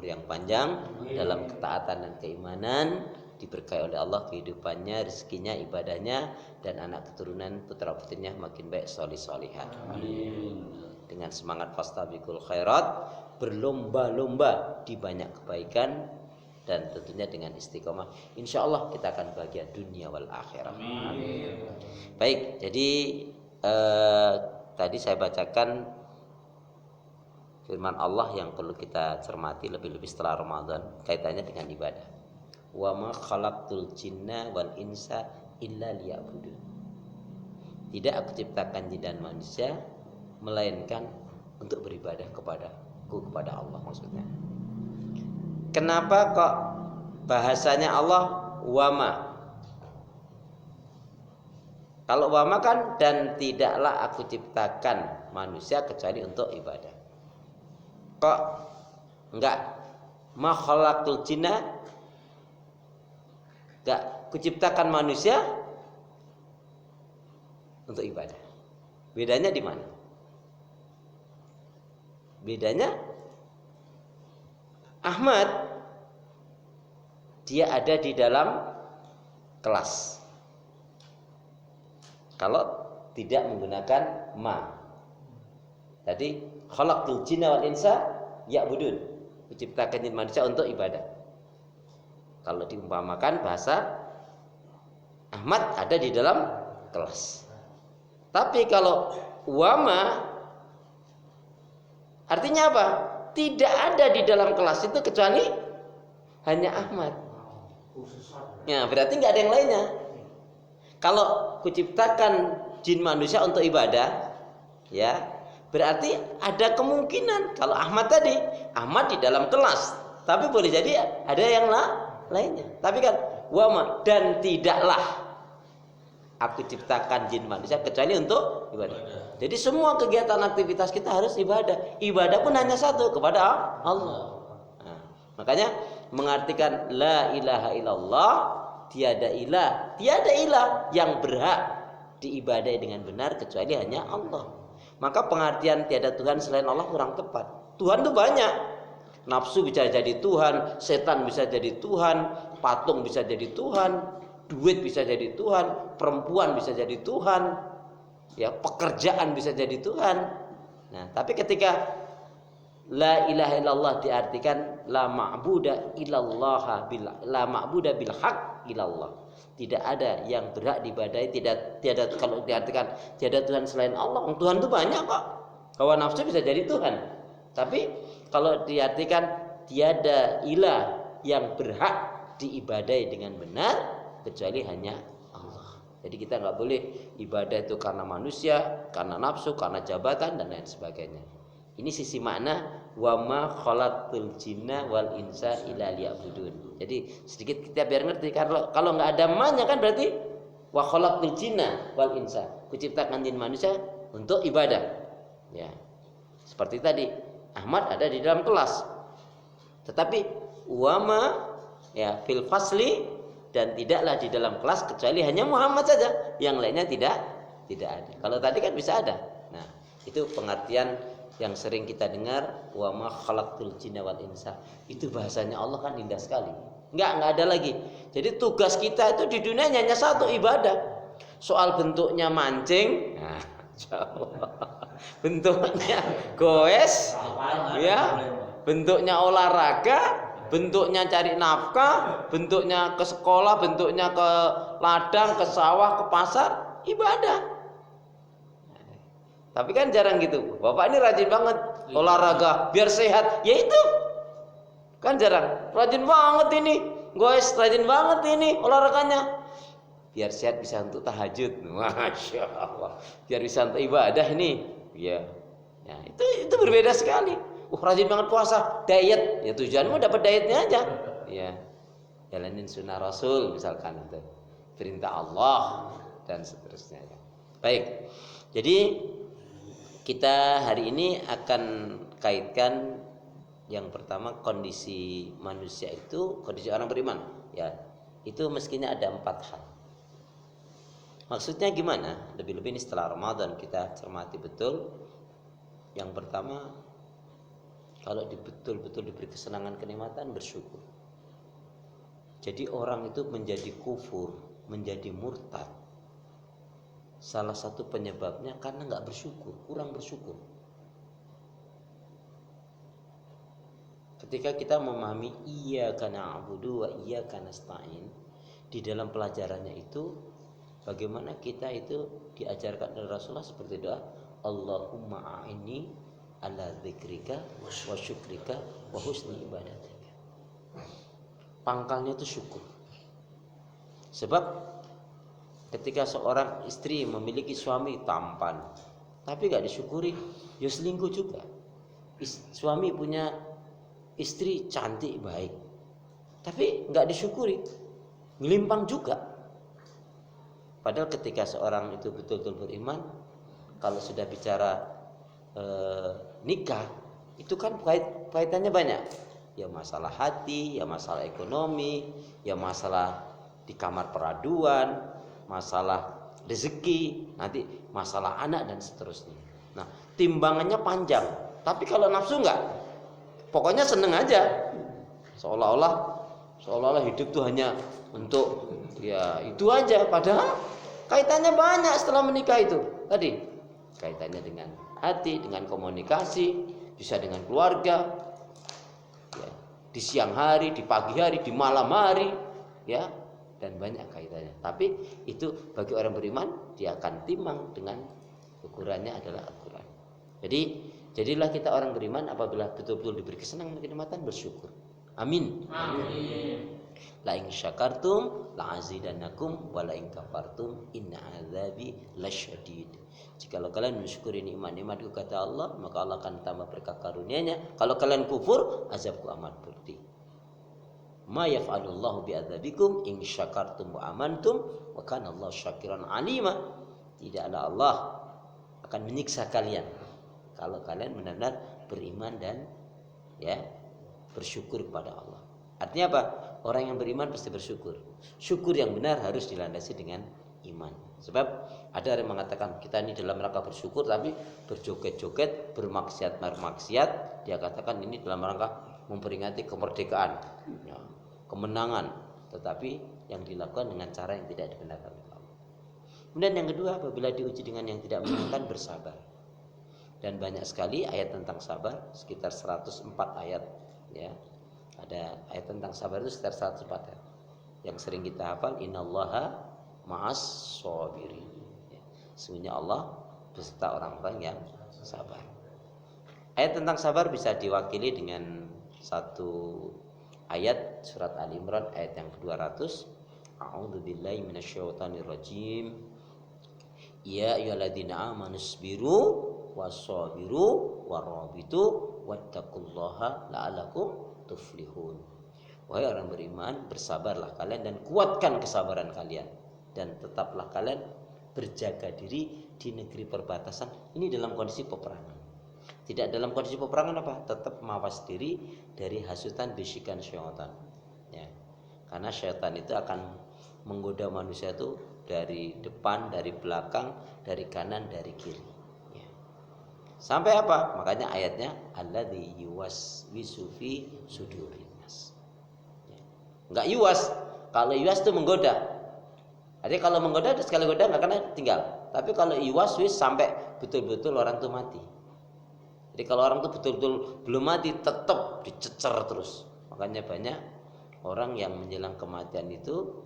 yang panjang dalam ketaatan dan keimanan, diberkahi oleh Allah kehidupannya, rezekinya, ibadahnya, dan anak keturunan putra putrinya makin baik, solih solihat. Dengan semangat fastabiqul khairat, berlomba-lomba di banyak kebaikan, dan tentunya dengan istiqomah, insya Allah kita akan bahagia dunia wal akhirah. Amin. Baik, jadi tadi saya bacakan firman Allah yang perlu kita cermati lebih-lebih setelah Ramadan, kaitannya dengan ibadah. Wa ma khalaqtul jinna wal insa illa liya'budun. Tidak aku ciptakan jin dan manusia melainkan untuk beribadah kepada Allah, maksudnya. Kenapa kok bahasanya Allah wama? Kalau wama kan dan tidaklah aku ciptakan manusia kecuali untuk ibadah. Kok enggak ma khalaqtul jinna? Enggak kuciptakan manusia untuk ibadah. Bedanya di mana? Bedanya Ahmad dia ada di dalam kelas. Kalau tidak menggunakan ma. Tadi khalaqtul jinna wal insa ya'budun. Menciptakan jin manusia untuk ibadah. Kalau diumpamakan bahasa Ahmad ada di dalam kelas. Tapi kalau wama artinya apa? Tidak ada di dalam kelas itu kecuali hanya Ahmad. Ya, berarti nggak ada yang lainnya. Kalau kuciptakan jin manusia untuk ibadah, ya, berarti ada kemungkinan kalau Ahmad tadi, Ahmad di dalam kelas, tapi boleh jadi ada yang lainnya. Tapi kan wama dan tidaklah aku ciptakan jin manusia kecuali untuk ibadah. Jadi semua kegiatan aktivitas kita harus ibadah. Ibadah pun hanya satu, kepada Allah. Nah, makanya mengartikan la ilaha illallah, tiada ilah yang berhak diibadai dengan benar kecuali hanya Allah. Maka pengertian tiada Tuhan selain Allah kurang tepat. Tuhan itu banyak. Nafsu bisa jadi Tuhan, setan bisa jadi Tuhan, patung bisa jadi Tuhan, duit bisa jadi Tuhan, perempuan bisa jadi Tuhan, ya, pekerjaan bisa jadi Tuhan. Nah, tapi ketika la ilaha illallah diartikan la ma'buda illallah la ma'buda bil haq illallah. Tidak ada yang berhak diibadahi, tiada kalau diartikan tiada Tuhan selain Allah. Tuhan itu banyak kok. Hawa nafsu bisa jadi Tuhan. Tapi kalau diartikan tiada ilah yang berhak diibadahi dengan benar kecuali hanya Allah. Jadi kita nggak boleh ibadah itu karena manusia, karena nafsu, karena jabatan dan lain sebagainya. Ini sisi makna wa ma khalaqtul jinna wal insa illa liya'budun. Jadi sedikit kita biar ngerti, kalau nggak ada ma-nya kan berarti wa khalaqtul jinna wal insa. Kuciptakan jin manusia untuk ibadah. Ya. Seperti tadi Ahmad ada di dalam kelas. Tetapi wa ma ya fil fasli dan tidaklah di dalam kelas kecuali hanya Muhammad saja, yang lainnya tidak ada. Kalau tadi kan bisa ada. Nah, itu pengertian yang sering kita dengar wa ma khalaqtul jinna wal insa. Itu bahasanya Allah kan indah sekali. Enggak ada lagi. Jadi tugas kita itu di dunia hanya satu, ibadah. Soal bentuknya mancing, nah, bentuknya goes, ya, bentuknya olahraga, bentuknya cari nafkah, bentuknya ke sekolah, bentuknya ke ladang, ke sawah, ke pasar, ibadah. Tapi kan jarang gitu. Bapak ini rajin banget olahraga biar sehat, ya itu kan jarang. Rajin banget ini, guys, rajin banget ini olahraganya. Biar sehat bisa untuk tahajud, masya Allah. Biar bisa untuk ibadah ini, ya, ya itu berbeda sekali. Rajin banget puasa, diet, ya tujuanmu dapat dietnya aja, ya, jalanin sunnah Rasul misalkan, itu perintah Allah dan seterusnya. Ya. Baik, jadi kita hari ini akan kaitkan yang pertama kondisi manusia itu, kondisi orang beriman, ya, itu mestinya ada 4 hal. Maksudnya gimana? Lebih-lebih ini setelah Ramadan kita cermati betul. Yang pertama, Kalau betul-betul diberi kesenangan kenikmatan, bersyukur. Jadi orang itu menjadi kufur, menjadi murtad, salah satu penyebabnya karena nggak bersyukur, kurang bersyukur. Ketika kita memahami iyyaka na'budu wa iyyaka nasta'in, di dalam pelajarannya itu bagaimana kita itu diajarkan oleh Rasulullah seperti doa, Allahumma a'inni ala dzikrika wa syukrika wa husni ibadatika. Pangkalnya itu syukur. Sebab ketika seorang istri memiliki suami tampan tapi gak disyukuri, ya selingkuh juga. Suami punya istri cantik baik tapi gak disyukuri, ngelimpang juga. Padahal ketika seorang itu betul-betul beriman, kalau sudah bicara nikah, itu kan kaitannya banyak. Ya masalah hati, ya masalah ekonomi, ya masalah di kamar peraduan, masalah rezeki, nanti masalah anak dan seterusnya. Nah, timbangannya panjang. Tapi kalau nafsu enggak, pokoknya seneng aja. Seolah-olah hidup tuh hanya untuk ya itu aja. Padahal kaitannya banyak setelah menikah itu. Tadi kaitannya dengan hati, dengan komunikasi, bisa dengan keluarga, ya, di siang hari, di pagi hari, di malam hari, ya, dan banyak kaitannya. Tapi itu bagi orang beriman, dia akan timbang dengan ukurannya adalah Al-Quran. Jadi jadilah kita orang beriman apabila betul-betul diberi kesenangan kenikmatan, bersyukur. Amin. Amin. La in syakartum la azidannakum wa la in kafartum inna azabi lasyadid. Jikalau kalian mensyukuri nikmat-nikmatku kata Allah, maka Allah akan tambah berkah karunia-Nya. Kalau kalian kufur, azabku amat pedih. Ma yaf'alullahu bi'adzabikum in syakartum wa amantum wa kana Allah syakiran alima. Tidaklah Allah akan menyiksa kalian kalau kalian benar-benar beriman dan ya bersyukur kepada Allah. Artinya apa? Orang yang beriman pasti bersyukur. Syukur yang benar harus dilandasi dengan iman. Sebab ada yang mengatakan kita ini dalam rangka bersyukur tapi berjoget-joget, bermaksiat-maksiat. Dia katakan ini dalam rangka memperingati kemerdekaan, ya, kemenangan. Tetapi yang dilakukan dengan cara yang tidak dibenarkan oleh Allah. Kemudian yang kedua, apabila diuji dengan yang tidak menyenangkan, bersabar. Dan banyak sekali ayat tentang sabar, sekitar 104 ayat, ya. Ada ayat tentang sabar itu sekitar 104 ayat. Yang sering kita hafal, innallaha ma'as sabirin. Ya. Sesungguhnya Allah beserta orang-orang yang sabar. Ayat tentang sabar bisa diwakili dengan satu ayat surat Ali Imran ayat yang ke-200. A'udzubillahi minasyaitonirrajim. Ya ayyuhalladzina amanu sabiru wasabiru warabitu wattaqullaha la'alakum tuflihun. Wahai orang beriman, bersabarlah kalian dan kuatkan kesabaran kalian, dan tetaplah kalian berjaga diri di negeri perbatasan. Ini dalam kondisi peperangan. Tidak dalam kondisi peperangan apa? Tetap mawas diri dari hasutan bisikan syaitan. Ya. Karena syaitan itu akan menggoda manusia itu dari depan, dari belakang, dari kanan, dari kiri. Ya. Sampai apa? Makanya ayatnya alladzi yuwaswisu fi sudurin nas. Ya. Enggak yuwas. Kalau yuwas itu menggoda. Jadi kalau menggoda sekali goda enggak kena tinggal. Tapi kalau yuwaswis sampai betul-betul orang itu mati. Jadi kalau orang itu betul-betul belum mati tetap dicecer terus. Makanya banyak orang yang menjelang kematian itu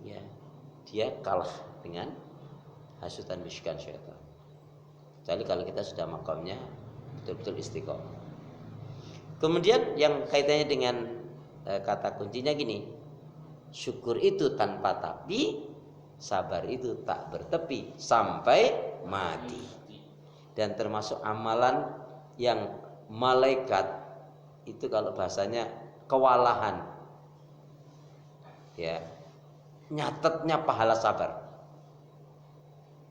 ya dia kalah dengan hasutan bisikan syaitan. Jadi kalau kita sudah makamnya betul-betul istiqomah. Kemudian yang kaitannya dengan kata kuncinya gini. Syukur itu tanpa tapi, sabar itu tak bertepi sampai mati. Dan termasuk amalan yang malaikat itu kalau bahasanya kewalahan, ya, nyatetnya pahala sabar.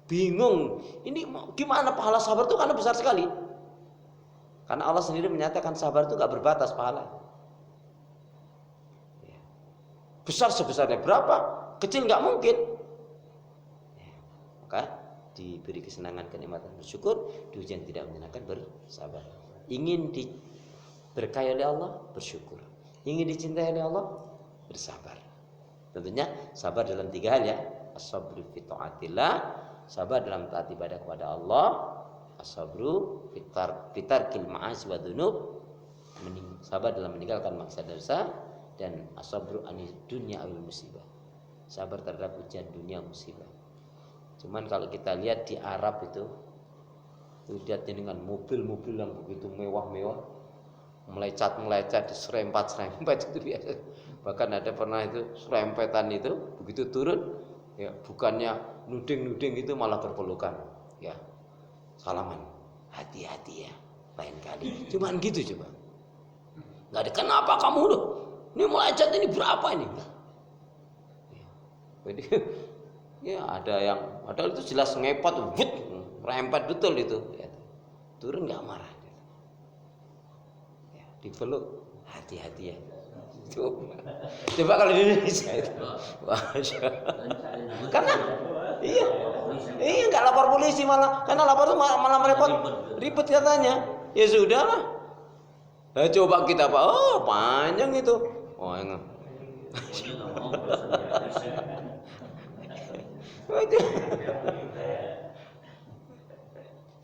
Bingung, ini gimana pahala sabar itu karena besar sekali. Karena Allah sendiri menyatakan sabar itu gak berbatas pahala. Ya. Besar sebesarnya berapa? Kecil gak mungkin. Ya. Maka diberi kesenangan kenikmatan bersyukur, diujian tidak menyenangkan bersabar. Ingin berkah oleh Allah, bersyukur. Ingin dicintai oleh Allah, bersabar. Tentunya sabar dalam 3 hal ya. As-sabru fi taatillah, sabar dalam taat ibadah kepada Allah. As-sabru fitarkil ma'asi wa dzunub, sabar dalam meninggalkan maksiat dosa. Dan as-sabru anid dunya awil musibah, sabar terhadap ujian dunia musibah. Cuman kalau kita lihat di Arab itu lihat dengan mobil-mobil yang begitu mewah-mewah, melecet, serempet itu biasa. Bahkan ada pernah itu serempetan itu begitu turun, ya bukannya nuding itu malah berpelukan, ya salaman, hati-hati ya, lain kali. Cuman gitu coba. Nggak ada kenapa kamu loh, ini melecet ini berapa ini? Jadi ya ada yang, padahal itu jelas ngepot, rempet betul itu. Ya, turun nggak marah. Ya, dipeluk, hati-hati ya. Coba kalau di Indonesia itu, karena iya nggak lapor polisi malah, karena lapor itu malah merepot, ribet katanya. Ya sudah lah. Nah, coba kita apa? Oh panjang itu. Oh enggak.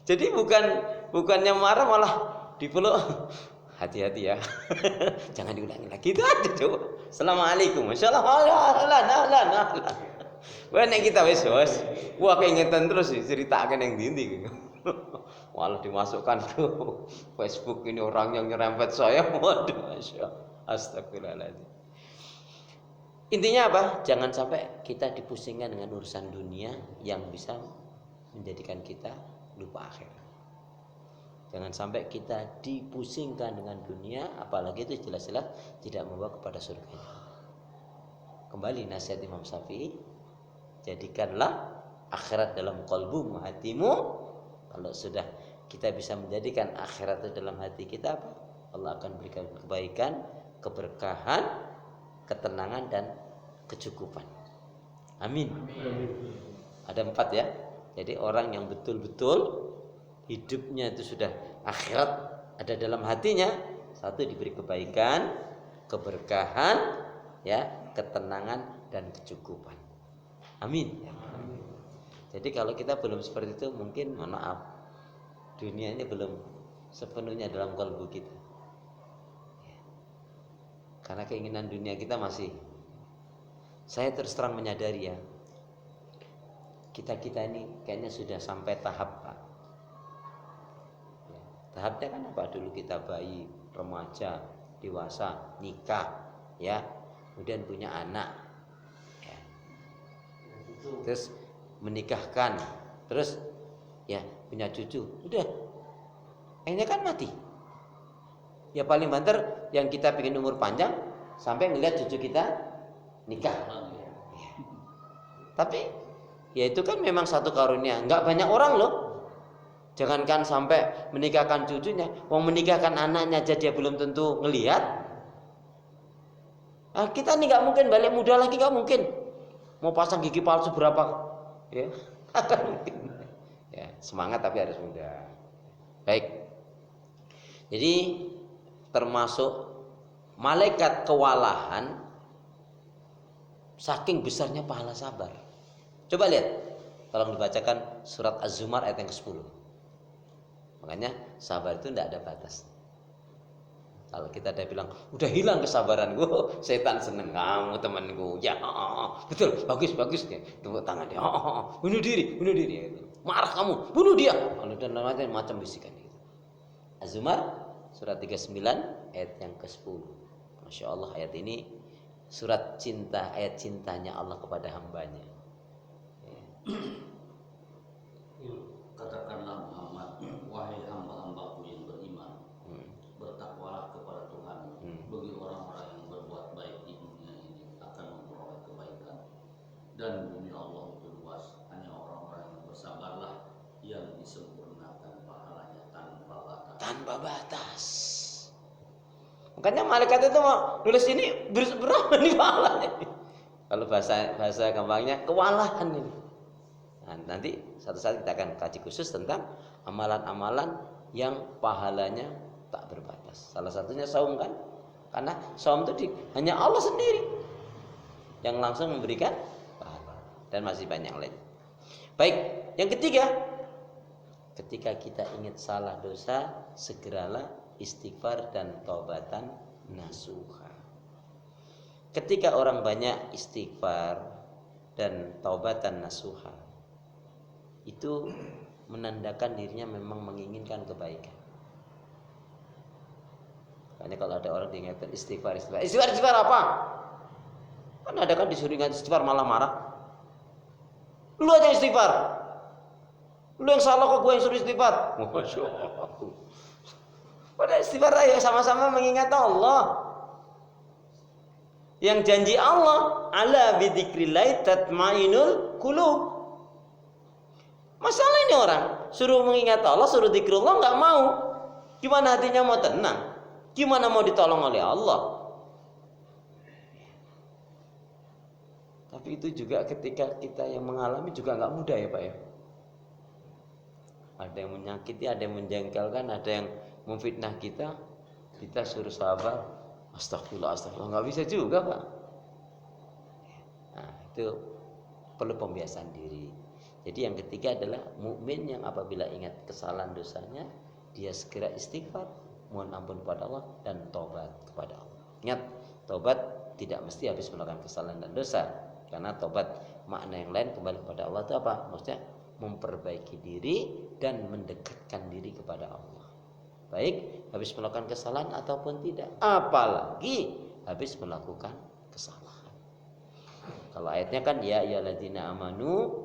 Jadi bukannya marah malah dipeluk, hati-hati ya. Jangan diulangi lagi itu aja coba. Assalamualaikum. Masyaallah. Nah. Wah nek kita wis wah keingetan terus ceritakan yang dindi. Walau dimasukkan ke Facebook ini orang yang nyerempet saya, waduh, astagfirullahaladzim. Intinya apa? Jangan sampai kita dipusingkan dengan urusan dunia yang bisa menjadikan kita lupa akhirat. Jangan sampai kita dipusingkan dengan dunia, apalagi itu jelas-jelas tidak membawa kepada surga. Kembali nasihat Imam Syafi'i, jadikanlah akhirat dalam qalbumu, hatimu. Kalau sudah kita bisa menjadikan akhirat itu dalam hati kita, apa? Allah akan berikan kebaikan, keberkahan, ketenangan dan kecukupan. Amin. Ada 4 ya. Jadi orang yang betul-betul hidupnya itu sudah akhirat ada dalam hatinya, 1 diberi kebaikan, keberkahan, ya, ketenangan dan kecukupan. Amin. Jadi kalau kita belum seperti itu, mungkin mohon maaf, dunia ini belum sepenuhnya dalam kalbu kita. Karena keinginan dunia kita masih. Saya terus terang menyadari ya, kita ini kayaknya sudah sampai tahap Pak. Tahapnya kan apa? Dulu kita bayi, remaja, dewasa, nikah, ya, kemudian punya anak, ya. Terus menikahkan, terus ya punya cucu, udah, akhirnya kan mati. Ya paling banter yang kita pengen umur panjang sampai ngelihat cucu kita nikah. Ya. Tapi ya itu kan memang satu karunia, nggak banyak orang loh. Jangankan sampai menikahkan cucunya, mau menikahkan anaknya aja dia belum tentu ngelihat. Nah, kita nih nggak mungkin balik muda lagi, nggak mungkin. Mau pasang gigi palsu berapa? Ya, akan mungkin. Ya, semangat tapi harus muda. Baik. Jadi termasuk malaikat kewalahan saking besarnya pahala sabar. Coba lihat, tolong dibacakan surat Az-Zumar ayat yang ke-10. Makanya sabar itu tidak ada batas. Kalau kita ada bilang, udah hilang kesabaran gue, setan seneng, kamu temanku, ya, betul, bagus ya, tepuk tangan dia, bunuh diri, marah kamu, bunuh dia, dan macam bisikan itu. Az-Zumar surat 39 ayat yang ke-10. Masya Allah, ayat ini surat cinta, ayat cintanya Allah kepada hambanya. Katakanlah Muhammad, wahai hamba-hambaku yang beriman, bertakwalah kepada Tuhan. Bagi orang-orang yang berbuat baik di dunia ini akan memperoleh kebaikan, dan bumi Allah itu luas. Hanya orang-orang yang bersabarlah yang disempurnakan pahalanya tanpa batas. Makanya malaikat itu mau nulis ini berapa nih pahalanya? Kalau bahasa gampangnya kewalahan ini. Nah, nanti satu saat kita akan kaji khusus tentang amalan-amalan yang pahalanya tak berbatas. Salah satunya saum kan? Karena saum itu hanya Allah sendiri yang langsung memberikan pahala, dan masih banyak lain. Baik, yang ketiga, ketika kita ingat salah dosa, segeralah istighfar dan taubatan nasuha. Ketika orang banyak istighfar dan taubatan nasuha, itu menandakan dirinya memang menginginkan kebaikan. Makanya kalau ada orang diingatkan istighfar apa? Kan ada kan disuruh ingat istighfar malah marah. Lu aja istighfar. Lu yang salah kok gue yang suruh istighfar. Masya Allah. Pada istighfar ayo sama-sama mengingat Allah. Yang janji Allah, ala bidzikrillah tatmainul qulub. Masalah ini orang suruh mengingat Allah, suruh zikrullah nggak mau. Gimana hatinya mau tenang? Gimana mau ditolong oleh Allah? Tapi itu juga ketika kita yang mengalami juga nggak mudah ya Pak ya. Ada yang menyakiti, ada yang menjengkelkan, ada yang memfitnah kita. Kita suruh sabar. Astagfirullah, nggak bisa juga Pak. Nah, itu perlu pembiasaan diri. Jadi yang ketiga adalah mukmin yang apabila ingat kesalahan dosanya, dia segera istighfar, mohon ampun kepada Allah dan taubat kepada Allah. Ingat, taubat tidak mesti habis melakukan kesalahan dan dosa, karena taubat makna yang lain kembali kepada Allah itu apa? Maksudnya memperbaiki diri dan mendekatkan diri kepada Allah. Baik habis melakukan kesalahan ataupun tidak, apalagi habis melakukan kesalahan. Kalau ayatnya kan ya ayyuhalladzina amanu